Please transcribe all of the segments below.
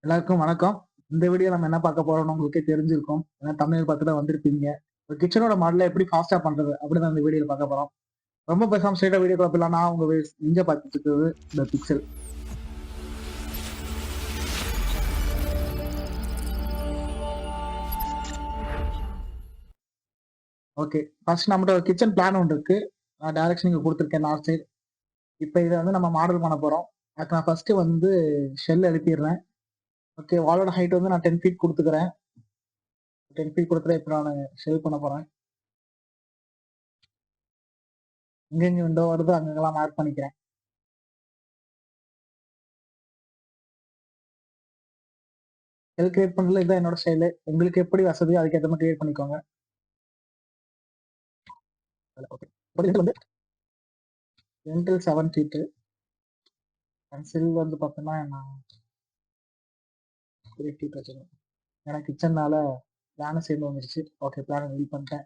எல்லாருக்கும் வணக்கம். இந்த வீடியோ நம்ம என்ன பார்க்க போறோம்னு உங்களுக்கே தெரிஞ்சிருக்கும். ஏன்னா தம்ப்நெயில் பார்த்து தான் வந்திருப்பீங்க. ஒரு கிச்சனோட மாடல எப்படி ஃபாஸ்ட்டா பண்றது அப்படின்னு இந்த வீடியோல பார்க்க போறோம். ரொம்ப பேசாம ஸ்ட்ரெயிட்டா வீடியோக்குள்ள போயிடலாம். நான் உங்க நிஞ்சா பார்த்துட்டு இருக்கிறது இந்த பிக்சல். ஓகே. ஃபர்ஸ்ட் நம்மட்ட ஒரு கிச்சன் பிளான் ஒன்று இருக்கு. நான் டைரக்ஷன் இங்க குடுத்துருக்கேன் நார்த் சைடு. இப்ப இத வந்து நம்ம மாடல் பண்ண போறோம். அதுக்கு நான் ஃபர்ஸ்ட் வந்து ஷெல் எழுப்பிடுறேன். ஓகே. வாலோட ஹைட் வந்து நான் 10 ஃபீட் குடுத்துக்கிறேன். 10 ஃபீட் குடுத்துட்டு இப்ப நானு ஷெல் பண்ண போறேன். எங்கெங்க விண்டோ வருதோ அங்கங்கலாம் மார்க் பண்ணிக்கிறேன். ஷெல் கிரியேட் பண்றதுல இதான் என்னோட ஸ்டைலு. உங்களுக்கு எப்படி வசதியோ அதுக்கேத்த மாரி கிரியேட் பண்ணிக்கோங்க. ஓகே. இது வந்து ரெண்டல் 7 ஃபீட்டு. பென்சில் வந்து பார்த்தோம்னா, நான் 3 ஃபீட் வச்சுருவேன். ஏன்னா கிச்சன்னால பிளானும் சேர்ந்து வந்துருச்சு. ஓகே பிளான ரெடி பண்ணிட்டேன்.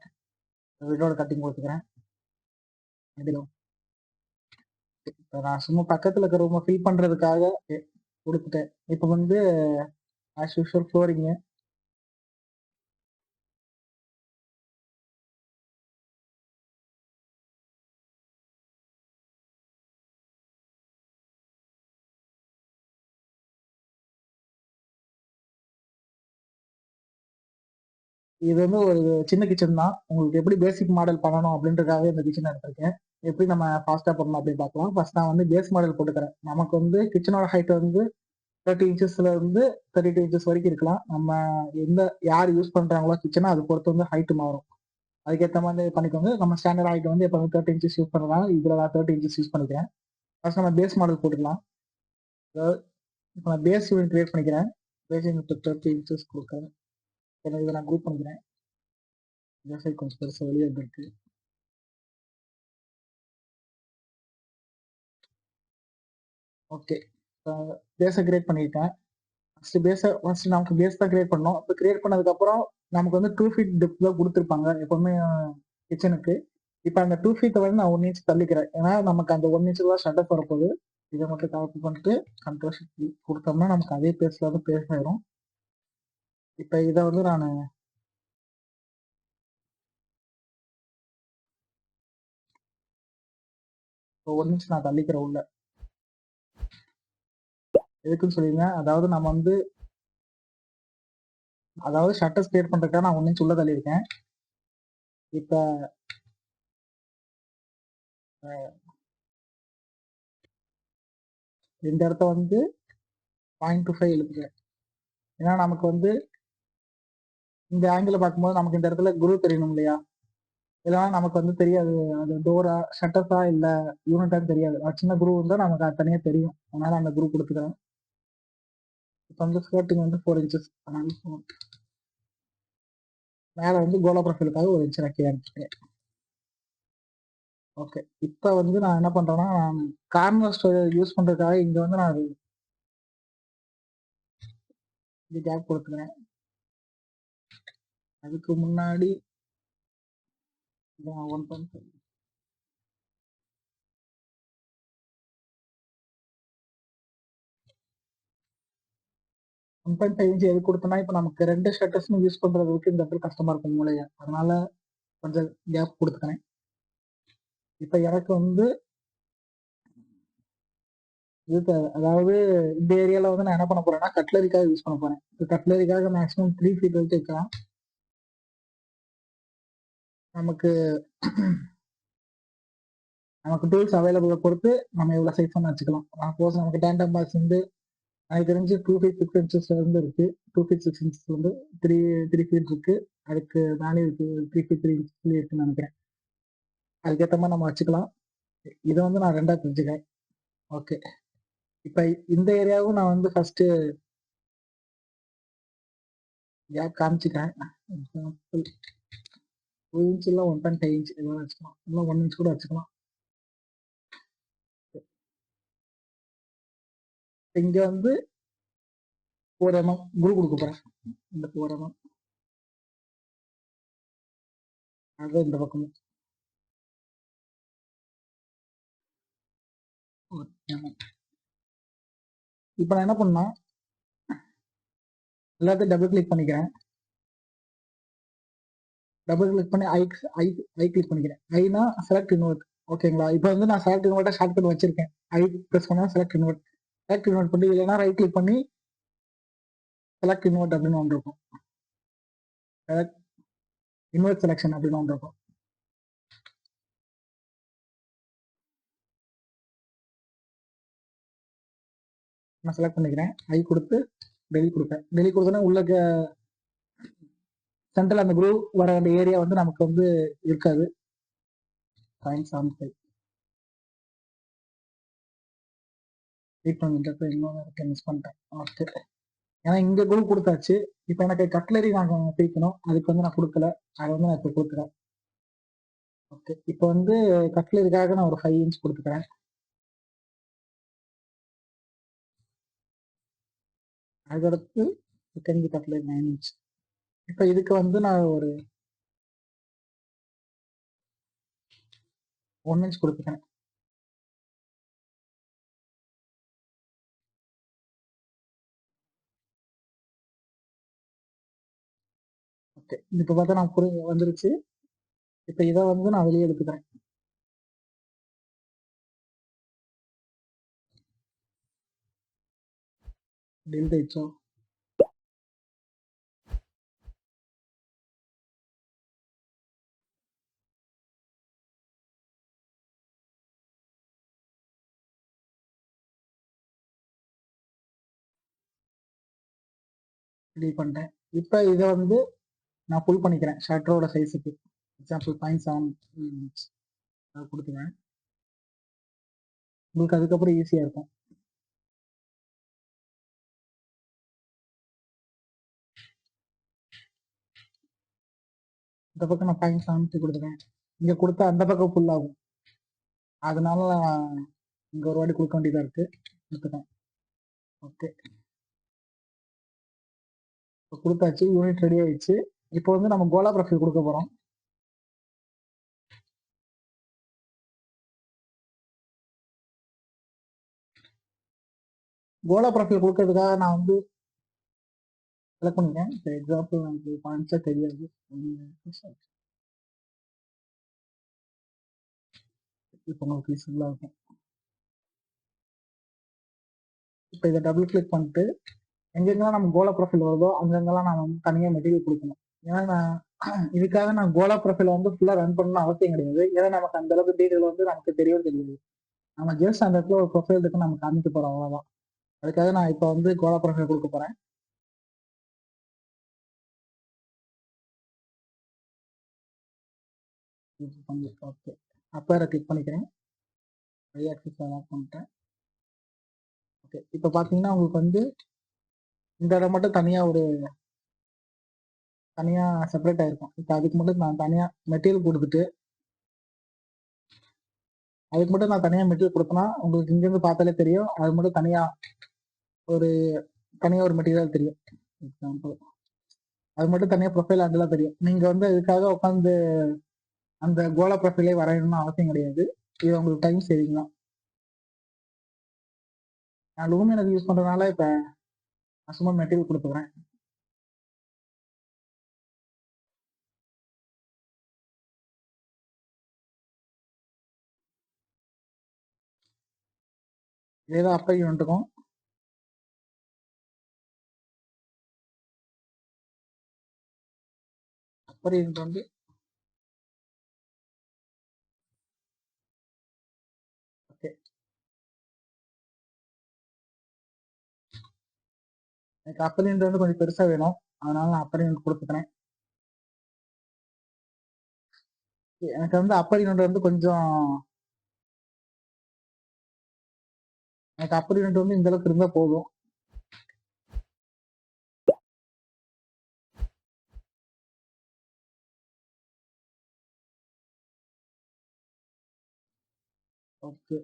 வீடோட கட்டிங் குடுத்துக்கிறேன். இதிலும் இப்ப நான் சும்மா பக்கத்துல இருக்க ரூம ஃபில் பண்றதுக்காக குடுத்துட்டேன். இப்ப வந்து ஆஸ் யூசுவல் ஃப்ளோரிங்கு. இது வந்து ஒரு சின்ன கிச்சன் தான். உங்களுக்கு எப்படி பேசிக் மாடல் பண்ணணும் அப்படின்றதுக்காகவே இந்த கிச்சன் எடுத்திருக்கேன். எப்படி நம்ம ஃபாஸ்ட்டா பண்ணணும் அப்படின்னு பார்க்கலாம். ஃபர்ஸ்ட் நான் வந்து பேஸ் மாடல் போட்டுக்கிறேன். நமக்கு வந்து கிச்சனோட ஹைட் வந்து 30 இன்ச்சஸ்ல இருந்து 32 இன்ச்சஸ் வரைக்கும் இருக்கலாம். நம்ம எந்த யார் யூஸ் பண்றாங்களோ கிச்சன அது பொறுத்து வந்து ஹைட் மாறும். அதுக்கேத்த மாதிரி பண்ணிக்கோங்க. நம்ம ஸ்டாண்டர்ட் ஹைட் வந்து எப்பவுமே 30 இன்ச்சஸ் யூஸ் பண்றதுனால இதுல நான் 30 இன்ச்சஸ் யூஸ் பண்ணிக்கிறேன். ஃபர்ஸ்ட் நம்ம பேஸ் மாடல் போட்டுக்கலாம். அதாவது இப்ப நான் பேஸ் யூனிட் கிரியேட் பண்ணிக்கிறேன். பேஸ் யூனிட் 30 இன்ச்சஸ் குடுக்குறேன். இதை நான் குரூப் பண்ணிக்கிறேன். இந்த சைடு கொஞ்சம் பெருசா வெளியே இருக்கு. ஓகே. பேஸ கிரியேட் பண்ணிட்டேன். ஃபர்ஸ்ட் நமக்கு பேஸ் தான் கிரியேட் பண்ணோம். இப்ப கிரியேட் பண்ணதுக்கப்புறம் நமக்கு வந்து 2 ஃபீட் டெப்த் தான் குடுத்துருப்பாங்க. எப்பவுமே கிச்சனுக்கு. இப்ப அந்த 2 ஃபீட்ட வந்து நான் 1 இன்ச் தள்ளிக்கிறேன். ஏன்னா நமக்கு அந்த 1 இன்ச் தான் ஷட்டப் வரப்போகுது. இத மட்டும் காப்பி பண்ணிட்டு கண்ட்ரோல் ஷிஃப்ட் குடுத்தோம்னா நமக்கு அதே பேஸ்ல வந்து பேஸ்ட் ஆயிரும். இப்ப இத வந்து நானு இப்போ 1 இன்ச் நான் தள்ளிக்கிறேன் உள்ள. எதுக்குன்னு சொல்லிருந்தேன். அதாவது ஷட்டர்ஸ் கிரியேட் பண்றதுக்காக நான் 1 இன்ச் உள்ள தள்ளியிருக்கேன். இப்ப இந்த இடத்த வந்து 0.25 இழுத்துக்கிறேன். ஏன்னா நமக்கு வந்து இந்த ஆங்கிள் பார்க்கும்போது நமக்கு இந்த இடத்துல குரு தெரியணும் இல்லையா? இல்லன்னா நமக்கு வந்து தெரியாது. அது டோரா, ஷட்டர்ஸா இல்ல யூனிட்டான்னு தெரியாது. சின்ன குரூவ் இருந்தா நமக்கு அது தனியா தெரியும். அதனால அந்த குரூப் குடுத்துக்கிறேன். இப்ப வந்து ஸ்கர்ட்டிங் வந்து 4 இன்ச்சஸ். அதனால மேல வந்து கோலா ப்ரொஃபைலுக்காக 1 இன்ச் நான் கீழ அனுப்பிச்சிட்டேன். ஓகே. இப்ப வந்து நான் என்ன பண்றேன்னா, நான் கார்னர் ஸ்டோரேஜ் யூஸ் பண்றதுக்காக இங்க வந்து நான் இது கேப் குடுத்துக்கிறேன். அதுக்கு முன்னாடி நான் 1.5 1.5 இன்ச் எதுக்கு குடுத்தேன்னா, இப்ப நமக்கு 2 ஷட்டர்ஸும் யூஸ் பண்றதுக்கு இந்த இடத்துல கஷ்டமா இருக்கும் மூலையில. அதனால கொஞ்சம் கேப் குடுத்துக்கிறேன். இப்ப எனக்கு வந்து இது தேவை. அதாவது இந்த ஏரியால வந்து நான் என்ன பண்ண போறேன்னா, கட்லரிக்காக யூஸ் பண்ண போறேன். கட்லரிக்காக மேக்ஸிமம் 3 ஃபீட் வரைக்கும் வைக்கலாம். நமக்கு நமக்கு டூல்ஸ் அவைலபிள பொறுத்து நம்ம எவ்வளவு சைஸ் வேணா வச்சுக்கலாம். சப்போஸ் நமக்கு டேண்டம் பாக்ஸ் வந்து எனக்கு தெரிஞ்சு 2 ஃபீட் 6 இன்ச்சஸ்ல இருந்து இருக்கு. 2 ஃபீட் 6 இன்ச்சஸ்ல இருந்து 3 ஃபீட் இருக்கு. அதுக்கு மேலே இருக்கு. 3 ஃபீட் 3 இன்ச்சஸ்லயே இருக்குன்னு நினைக்கிறேன். அதுக்கேத்த மாதிரி நம்ம வச்சுக்கலாம். இதை வந்து நான் 2ஆ பிரிச்சுக்கிறேன். ஓகே. இப்ப இந்த ஏரியாவும் நான் வந்து ஃபர்ஸ்ட் கேப் காமிச்சுக்கிறேன். 2 இன்ச் இல்ல 1.5 இன்ச் எதாவது வச்சுக்கலாம். இல்ல 1 இன்ச் கூட வச்சுக்கலாம். இங்க வந்து 4 குரு கொடுக்க போறேன். இந்த 4 அது இந்த பக்கமும் 4 இப்ப நான் என்ன பண்ணா எல்லாத்தையும் டபுள் கிளிக் பண்ணிக்கிறேன். டபுள் கிளிக் பண்ணி ஐ ஐ ஐ கிளிக் பண்ணிக்கிறேன். Aina select invert. ஓகேங்களா? இப்போ வந்து நான் செலக்ட் இன்வெர்ட்டை ஷார்ட் பண்ணி வச்சிருக்கேன். ஐ ப்ரெஸ் பண்ணா செலக்ட் இன்வெர்ட். செலக்ட் இன்வெர்ட் பண்ணி இல்லைன்னா ரைட் கிளிக் பண்ணி செலக்ட் இன்வெர்ட் அப்படின்னு ஒன்று இருக்கும். செலக்ட் இன்வெர்ட் செலெக்ஷன் அப்படின்னு ஒன்று இருக்கும். நான் செலக்ட் பண்ணிக்கிறேன். ஐ கொடுத்து டெலி கொடுப்பேன். டெலி கொடுத்தோன்னா உள்ள சென்ட்ரல் அந்த குரூப் வர வேண்டிய ஏரியா வந்து நமக்கு வந்து இருக்காது. 0.75 வெயிட் பண்ணிட்டு இன்னொரு மிஸ் பண்ணிட்டேன். ஓகே, ஏன்னா இங்க குரூப் கொடுத்தாச்சு. இப்போ எனக்கு கட்லரி நான் பிரிக்கணும். அதுக்கு வந்து நான் கொடுக்கல. அதை வந்து நான் இப்போ கொடுக்குறேன். ஓகே, இப்போ வந்து கட்லரிக்காக நான் ஒரு 5 இன்ச் கொடுத்துக்கிறேன். அதுக்கடுத்து செகண்ட் கட்லரி 9 இன்ச். இப்போ இதுக்கு வந்து நான் ஒரு 1 இன்ச் கொடுத்துக்கிறேன். ஓகே, இப்போ பார்த்தா நான் வந்துருச்சு. இப்போ இதை வந்து நான் வெளியே எடுத்துக்கிறேன். டெல்டா ஹெச்ஓ டெலிட் பண்ணிட்டேன். இப்போ இதை வந்து நான் ஃபுல் பண்ணிக்கிறேன் ஷட்டரோட சைஸுக்கு. எக்ஸாம்பிள் 0.7 இன்ச் அதை கொடுத்துக்கிறேன். உங்களுக்கு அதுக்கப்புறம் ஈஸியாக இருக்கும். இந்த பக்கம் நான் 0.7 கொடுத்துக்கிறேன். இங்கே கொடுத்தா அந்த பக்கம் ஃபுல் ஆகும். அதனால இங்கே ஒரு வாட்டி கொடுக்க வேண்டியதாக இருக்கு. கொடுத்துட்டேன். ஓகே, இப்போ கொடுத்தாச்சு. யூனிட் ரெடி ஆயிடுச்சு. இப்போ வந்து நம்ம கோலா ப்ரொஃபைல் கொடுக்க போகிறோம். கோலா ப்ரொஃபைல் கொடுக்கறதுக்காக நான் வந்து செலக்ட் பண்ணிக்கிறேன். இப்போ எக்ஸாம்பிள் நமக்கு பாயிண்ட்ஸாக தெரியாது. இப்போ உங்களுக்கு யூஸ்ஃபுல்லாக இருக்கும். இப்போ இதை டபுள் கிளிக் பண்ணிட்டு எங்கெங்கெல்லாம் நம்ம கோலா ப்ரொஃபைல் வருதோ அங்கங்கெல்லாம் நான் வந்து தனியாக மெட்டீரியல் கொடுக்கணும். ஏன்னா நான் இதுக்காக நான் கோலா ப்ரொஃபைல் வந்து ஃபுல்லாக ரன் பண்ணணும்னு அவசியம் கிடையாது. ஏன்னா நமக்கு அந்த அளவுக்கு டீட்டெயில் வந்து நமக்கு தெரியவே தெரியாது. நம்ம ஜஸ்ட் அந்த இடத்துல ஒரு ப்ரொஃபைல் இருக்கு நம்ம காமிக்க போறோம், அவ்வளோதான். அதுக்காக நான் இப்போ வந்து கோலா ப்ரொஃபைல் கொடுக்க போறேன். ஓகே, அப்போ கிளிக் பண்ணிக்கிறேன். ஐ ஆக்சிஸ் ஆட் பண்ணிட்டேன். ஓகே, இப்போ பார்த்தீங்கன்னா உங்களுக்கு வந்து இந்த இடம் மட்டும் தனியாக செப்பரேட் ஆயிருக்கும். இப்போ அதுக்கு மட்டும் நான் தனியாக மெட்டீரியல் கொடுத்துட்டு கொடுத்தனா உங்களுக்கு இங்கேருந்து பார்த்தாலே தெரியும். அது மட்டும் ஒரு தனியாக ஒரு மெட்டீரியல் தெரியும். எக்ஸாம்பிள் அது மட்டும் தனியாக ப்ரொஃபைல் அதெல்லாம் தெரியும். நீங்கள் வந்து இதுக்காக உட்காந்து அந்த கோலா ப்ரொஃபைலே வரையணும்னு அவசியம் கிடையாது. இது உங்களுக்கு டைம் சேவிங் தான். நான் லூமினஸ் யூஸ் பண்ணுறதுனால இப்போ நான் சும்மா மெட்டீரியல் கொடுத்துக்கிறேன். ஏதோ அப்பை வந்துட்டுக்கும். அப்படி வந்து ஓகே, எனக்கு அப்பலின்ட்டு வந்து கொஞ்சம் பெருசாக வேணும். அதனால நான் அப்பலின்ட்டு கொடுத்துக்கிறேன். எனக்கு வந்து அப்பலின்ட்டு வந்து கொஞ்சம் எனக்கு அப்பலின்ட்டு வந்து இந்த அளவுக்கு இருந்தால் போதும். ஓகே,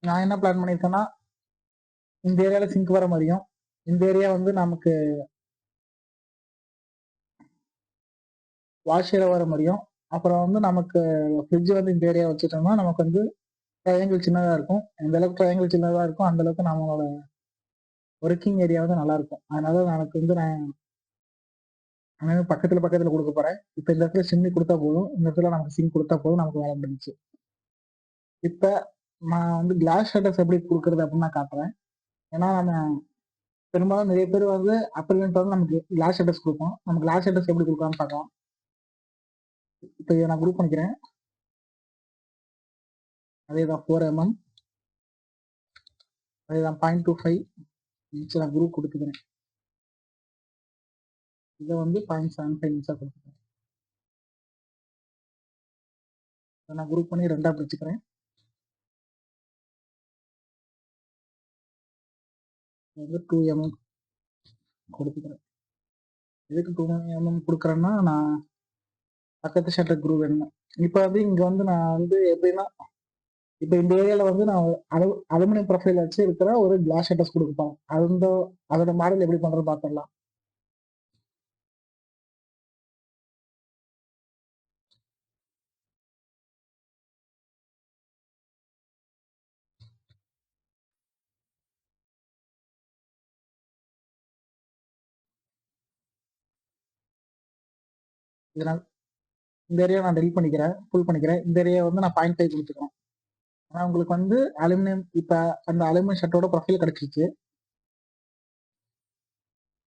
நான் என்ன பிளான் பண்ணியிருக்கேன்னா இந்த ஏரியாவில் சிங்க் வர மாதிரியும் இந்த ஏரியா வந்து நமக்கு வாஷ் ஏரியா வர மாதிரியும் அப்புறம் வந்து நமக்கு ஃப்ரிட்ஜ் வந்து இந்த ஏரியா வச்சுட்டோம்னா நமக்கு வந்து ட்ரையாங்கிள் சின்னதா இருக்கும். எந்த அளவுக்கு ட்ரையாங்கிள் சின்னதா இருக்கோ, அந்த அளவுக்கு நம்மளோட ஒர்க்கிங் ஏரியா வந்து நல்லா இருக்கும். அதனால எனக்கு வந்து நான் பக்கத்துல பக்கத்துல குடுக்க போறேன். இப்ப இந்த இடத்துல சிம்னி குடுத்தா போதும். இந்த இடத்துல நமக்கு சிங்க் குடுத்தா போதும். நமக்கு வேலை முடிஞ்சுச்சு. இப்ப நான் வந்து கிளாஸ் ஷட்டர்ஸ் எப்படி குடுக்குறது அப்படின்னு நான் காட்டுறேன். ஏன்னா நம்ம பெரும்பாலும் நிறைய பேர் வந்து அப்பார்ட்மெண்ட் வந்து நமக்கு கிளாஸ் ஷட்டர்ஸ் குடுப்போம். நம்ம கிளாஸ் ஷட்டர்ஸ் எப்படி குடுக்கலாம்னு பார்க்கலாம். இப்ப இத நான் குரூப் பண்ணிக்கிறேன். அதேதான் 4 mm. அதேதான் 0.25 இன்ச் நான் குரூப் குடுத்துக்கிறேன். இத வந்து 0.75 இன்ச்சா குடுத்துக்கிறேன். இத நான் குரூப் பண்ணி 2ஆ பிரிச்சுக்கிறேன். வந்து 2 mm குடுத்துக்கிறேன். எதுக்கு 2 mm குடுக்குறேன்னா, நான் பக்கத்து ஷட்டர் குரூப் வேணும். இப்ப வந்து இங்க வந்து நான் வந்து எப்படின்னா, இப்ப இந்த ஏரியால வந்து நான் அலுமினியம் ப்ரொஃபைல் வச்சு இருக்கிற ஒரு கிளாஸ் ஷட்டர்ஸ் குடுக்க போறேன். அதோட மாடல் எப்படி பண்றதுன்னு பார்த்துடலாம். இத நான் இந்த ஏரியா நான் டெலிட் பண்ணிக்கிறேன். ஃபுல் பண்ணிக்கிறேன். இந்த ஏரியா வந்து நான் 0.5 குடுத்துக்கிறேன். ஆனா உங்களுக்கு வந்து அலுமினியம் இப்ப அந்த அலுமினியம் ஷர்ட்டோட ப்ரொஃபைல் கிடைச்சிருச்சு.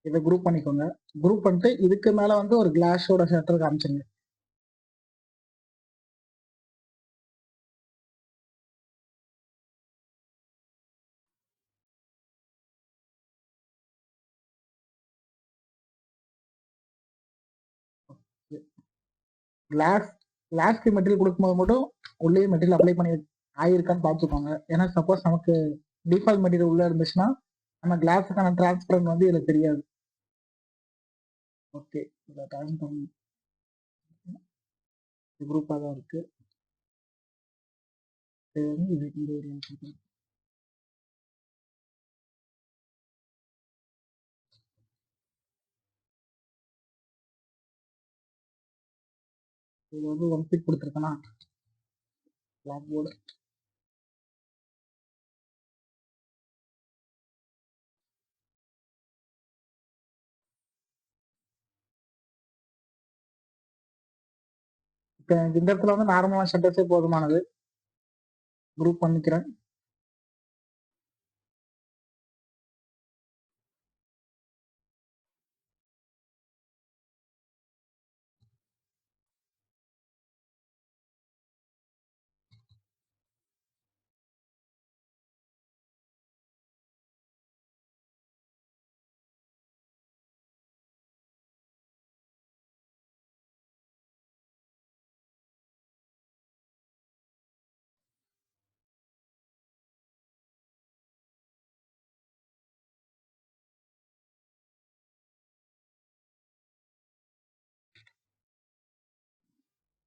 இத குரூப் பண்ணிக்கோங்க. குரூப் பண்ணிட்டு இதுக்கு மேல வந்து ஒரு கிளாஸோட ஷட்டர் காமிச்சிருங்க. கிளாஸ் கிளாஸ்க்கு மெட்டீரியல் குடுக்கும்போது மட்டும் உள்ளேயே மெட்டீரியல் அப்ளை பண்ணி ஆயிருக்கான்னு பார்த்துக்கோங்க. ஏன்னா சப்போஸ் நமக்கு டிஃபால்ட் மெட்டீரியல் உள்ள இருந்துச்சுன்னா, நம்ம கிளாஸுக்கான டிரான்ஸ்பரன்ட் வந்து இதுல தெரியாது. ஓகே. இத டைம் பண்ணி குரூப்பா தான் இருக்கு. இது வந்து இந்த ஏரியா இது வந்து 1 ஃபீட் குடுத்துருக்கேனா, பிளாக் போர்டு. இப்ப எனக்கு இந்த இடத்துல வந்து நார்மலான ஷட்டர்ஸே போதுமானது. குரூப் பண்ணிக்கிறேன்.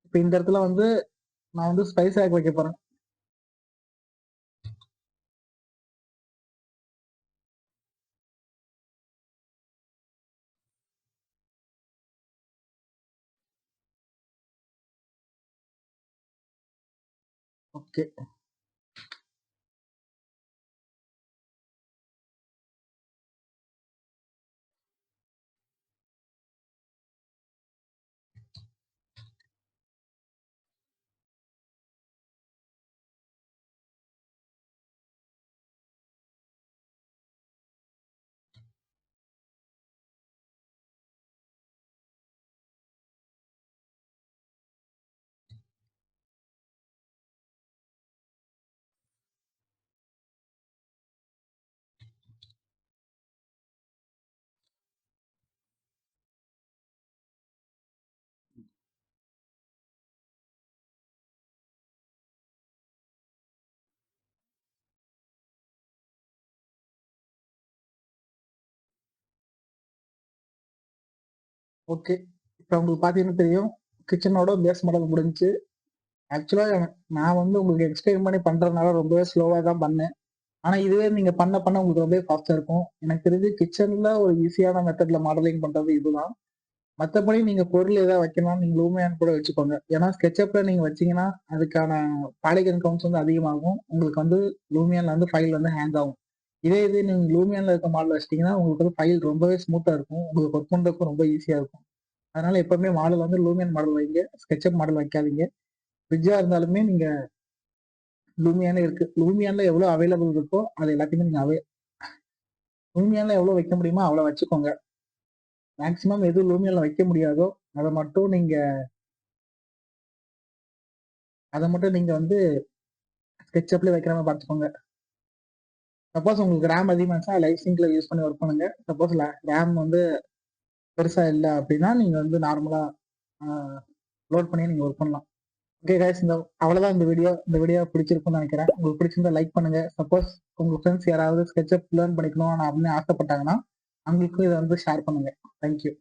இப்ப இந்த இடத்துல வந்து நான் வந்து ஸ்பைஸ் ரேக் வைக்க போறேன். ஓகே. ஓகே. இப்ப உங்களுக்கு பார்த்தீங்கன்னா தெரியும். கிச்சனோட பேஸ் மாடல் முடிஞ்சுச்சு. ஆக்சுவலா நான் வந்து உங்களுக்கு எக்ஸ்பிளைன் பண்ணி பண்றதுனால ரொம்பவே ஸ்லோவா தான் பண்ணேன். ஆனா இதுவே நீங்க பண்ண பண்ண உங்களுக்கு ரொம்பவே ஃபாஸ்ட்டா இருக்கும். எனக்கு தெரிஞ்சு கிச்சன்ல ஒரு ஈஸியான மெத்தட்ல மாடலிங் பண்றது இதுதான். மத்தபடி நீங்க பொருள் ஏதாவது வைக்கணும்னா நீங்க லூமியான் கூட வச்சுக்கோங்க. ஏன்னா SketchUpல நீங்க வச்சீங்கன்னா, அதுக்கான பாலிகன் கவுண்ட்ஸ் வந்து அதிகமாகும். உங்களுக்கு வந்து லூமியான்ல வந்து ஃபைல் வந்து ஹேங் ஆகும். இதே இது நீங்க லூமியான்ல இருக்க மாடல் வச்சிட்டீங்கன்னா, உங்களுக்கு வந்து ஃபைல் ரொம்பவே ஸ்மூத்தா இருக்கும். உங்களுக்கு ஒர்க் பண்றதுக்கும் ரொம்ப ஈஸியா இருக்கும். அதனால எப்பவுமே மாடல் வந்து லூமியன் மாடல் வைங்க. SketchUp மாடல் வைக்காதீங்க. ஃப்ரிட்ஜா இருந்தாலுமே நீங்க லூமியானே இருக்கு. லூமியான்ல எவ்வளோ அவைலபிள் இருக்கோ, அது எல்லாத்தையுமே நீங்க லூமியான்ல எவ்வளோ வைக்க முடியுமோ அவ்வளோ வச்சுக்கோங்க. மேக்ஸிமம் எது லூமியான்ல வைக்க முடியாதோ, அத மட்டும் நீங்க அத மட்டும் நீங்க வந்து SketchUpல வைக்கிற மாரி பார்த்துக்கோங்க. சப்போஸ் உங்களுக்கு ரேம் அதிகமா இருந்துச்சுன்னா லைட் சிங்க்ல யூஸ் பண்ணி ஒர்க் பண்ணுங்க. சப்போஸ் ரேம் வந்து பெருசா இல்ல அப்டின்னா, நீங்க வந்து நார்மலா ஆ லோட் பண்ணி நீங்க ஒர்க் பண்ணலாம். ஓகே கைஸ் அவ்வளோதான் இந்த வீடியோ. இந்த வீடியோ பிடிச்சிருக்கும்னு நெனைக்கிறேன். உங்களுக்கு பிடிச்சிருந்தா லைக் பண்ணுங்க. சப்போஸ் உங்க ஃப்ரெண்ட்ஸ் யாராவது SketchUp லேர்ன் பண்ணிக்கணும் அப்படின்னு ஆசைப்பட்டாங்கன்னா, அவங்களுக்கும் இத வந்து ஷேர் பண்ணுங்க. Thank you.